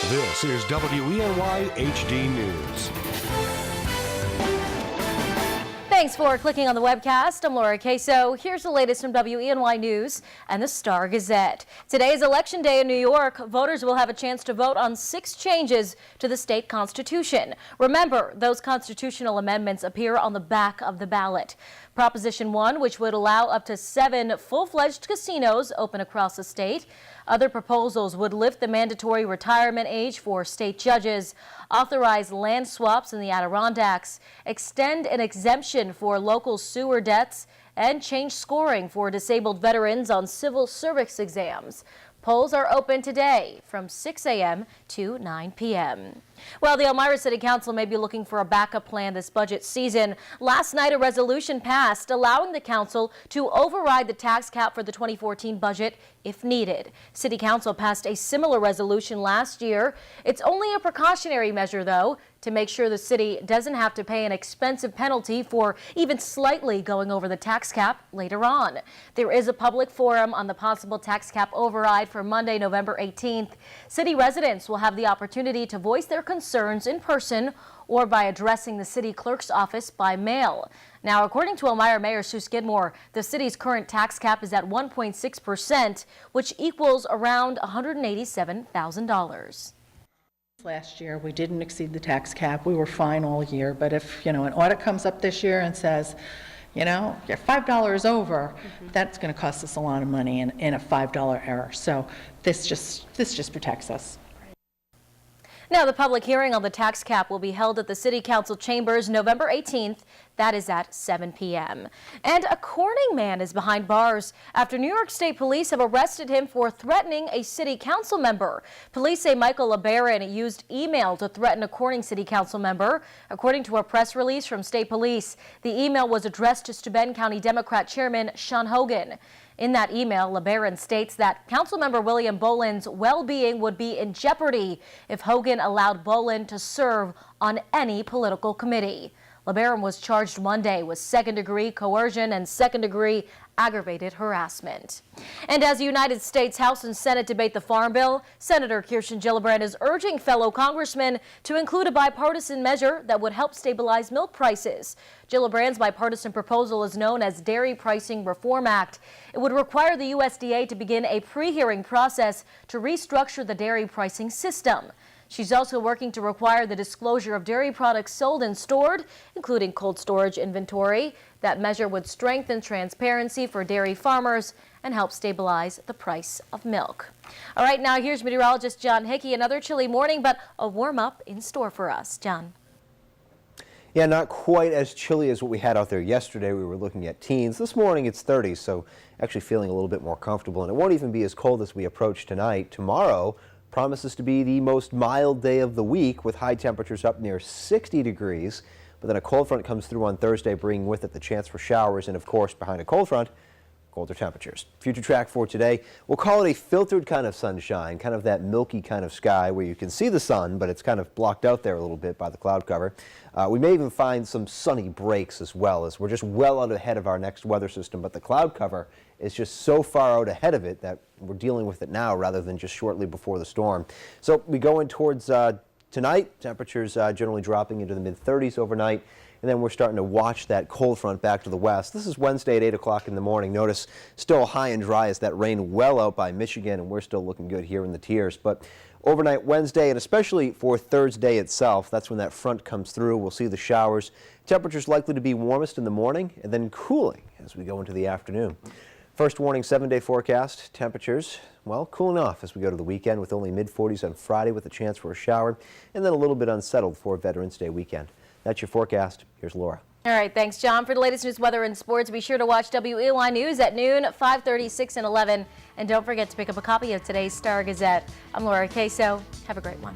This is WENY HD News. Thanks for clicking on the webcast. I'm Laura Queso. Here's the latest from WENY News and the Star Gazette. Today is Election Day in New York. Voters will have a chance to vote on 6 changes to the state constitution. Remember, those constitutional amendments appear on the back of the ballot. Proposition 1, which would allow up to 7 full-fledged casinos open across the state. Other proposals would lift the mandatory retirement age for state judges, authorize land swaps in the Adirondacks, extend an exemption for local sewer debts, and change scoring for disabled veterans on civil service exams. Polls are open today from 6 a.m. to 9 p.m. Well, the Elmira City Council may be looking for a backup plan this budget season. Last night, a resolution passed allowing the council to override the tax cap for the 2014 budget if needed. City Council passed a similar resolution last year. It's only a precautionary measure, though, to make sure the city doesn't have to pay an expensive penalty for even slightly going over the tax cap later on. There is a public forum on the possible tax cap override for Monday, November 18th. City residents will have the opportunity to voice their concerns in person or by addressing the city clerk's office by mail. Now, according to Elmira Mayor Sue Skidmore, the city's current tax cap is at 1.6%, which equals around $187,000. Last year, we didn't exceed the tax cap. We were fine all year. But if, an audit comes up this year and says, you're $5 over, that's going to cost us a lot of money in a $5 error. So this just protects us. Now, the public hearing on the tax cap will be held at the City Council chambers November 18th. That is at 7 p.m. And a Corning man is behind bars after New York State Police have arrested him for threatening a city council member. Police say Michael LeBaron used email to threaten a Corning City Council member. According to a press release from State Police, the email was addressed to Steuben County Democrat Chairman Sean Hogan. In that email, LeBaron states that Councilmember William Boland's well-being would be in jeopardy if Hogan allowed Boland to serve on any political committee. LeBaron was charged Monday with second-degree coercion and second-degree aggravated harassment. And as the United States House and Senate debate the Farm Bill, Senator Kirsten Gillibrand is urging fellow congressmen to include a bipartisan measure that would help stabilize milk prices. Gillibrand's bipartisan proposal is known as Dairy Pricing Reform Act. It would require the USDA to begin a pre-hearing process to restructure the dairy pricing system. She's also working to require the disclosure of dairy products sold and stored, including cold storage inventory. That measure would strengthen transparency for dairy farmers and help stabilize the price of milk. All right, now here's meteorologist John Hickey. Another chilly morning, but a warm-up in store for us. John. Yeah, not quite as chilly as what we had out there yesterday. We were looking at teens. This morning it's 30, so actually feeling a little bit more comfortable. And it won't even be as cold as we approach tonight. Tomorrow promises to be the most mild day of the week with high temperatures up near 60 degrees. But then a cold front comes through on Thursday, bringing with it the chance for showers and, of course, behind a cold front, colder temperatures. Future track for today, we'll call it a filtered kind of sunshine, kind of that milky kind of sky where you can see the sun, but it's kind of blocked out there a little bit by the cloud cover. We may even find some sunny breaks as well, as we're just well out ahead of our next weather system, but the cloud cover is just so far out ahead of it that we're dealing with it now rather than just shortly before the storm. So we go in towards tonight, temperatures generally dropping into the mid-30s overnight, and then we're starting to watch that cold front back to the west. This is Wednesday at 8 o'clock in the morning. Notice still high and dry as that rain well out by Michigan, and we're still looking good here in the tiers. But overnight Wednesday, and especially for Thursday itself, that's when that front comes through. We'll see the showers. Temperatures likely to be warmest in the morning and then cooling as we go into the afternoon. First warning 7-day forecast, temperatures, well, cooling off as we go to the weekend with only mid-40s on Friday with a chance for a shower, and then a little bit unsettled for Veterans Day weekend. That's your forecast. Here's Laura. All right, thanks, John. For the latest news, weather, and sports, be sure to watch WENY News at noon, 5:30, 6, and 11. And don't forget to pick up a copy of today's Star Gazette. I'm Laura Queso. Have a great one.